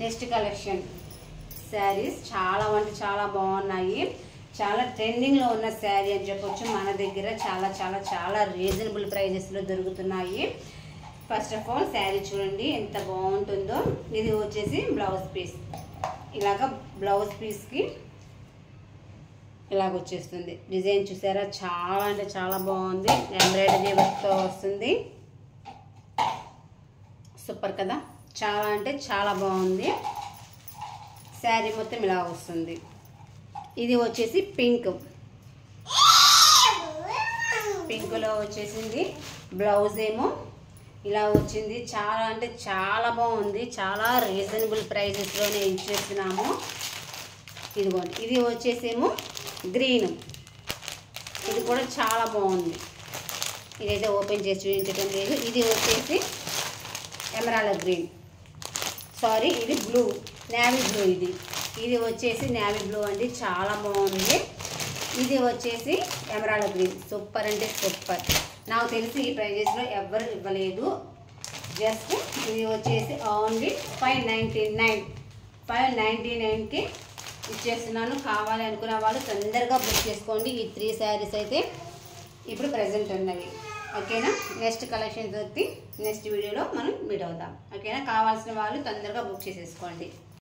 Next collection saris చాలా అంటే చాలా బాగున్నాయి. చాలా ట్రెండింగ్లో ఉన్న శారీ అని చెప్పొచ్చు. మన దగ్గర చాలా చాలా చాలా రీజనబుల్ ప్రైజెస్లో దొరుకుతున్నాయి. ఫస్ట్ ఆఫ్ ఆల్ శారీ చూడండి ఎంత బాగుంటుందో. ఇది వచ్చేసి బ్లౌజ్ పీస్. ఇలాగ బ్లౌజ్ పీస్కి ఇలాగ వచ్చేస్తుంది. డిజైన్ చూసారా, చాలా అంటే చాలా బాగుంది. ఎంబ్రాయిడరీ వర్క్తో వస్తుంది. సూపర్ కదా, చాలా అంటే చాలా బాగుంది. శారీ మొత్తం ఇలా వస్తుంది. ఇది వచ్చేసి పింక్లో వచ్చేసింది. బ్లౌజ్ ఏమో ఇలా వచ్చింది. చాలా అంటే చాలా బాగుంది. చాలా రీజనబుల్ ప్రైజెస్లోనే ఇచ్చేస్తున్నాము. ఇదిగోండి, ఇది వచ్చేసేమో గ్రీన్. ఇది కూడా చాలా బాగుంది. ఇదైతే ఓపెన్ చేసి చూపించడం లేదు. ఇది వచ్చేసి ఎమరాల్డ్ గ్రీన్, సారీ ఇది బ్లూ, నేవీ బ్లూ. ఇది వచ్చేసి నేవీ బ్లూ అండి, చాలా బాగుంది. ఇది వచ్చేసి ఎమరాల్డ్ గ్రీన్. సూపర్ అంటే సూపర్. నాకు తెలిసి ఈ ప్రైజెస్లో ఎవ్వరు ఇవ్వలేదు. జస్ట్ ఇది వచ్చేసి ఓన్లీ 599కి ఇచ్చేస్తున్నాను. కావాలి అనుకున్న వాళ్ళు తొందరగా బుక్ చేసుకోండి. ఈ 3 శారీస్ అయితే ఇప్పుడు ప్రజెంట్ ఉన్నాయి. ఓకేనా, నెక్స్ట్ కలెక్షన్ తోటి నెక్స్ట్ వీడియోలో మనం మీట్ అవుతాం. ఓకేనా, కావాల్సిన వాళ్ళు తొందరగా బుక్ చేసేసుకోండి.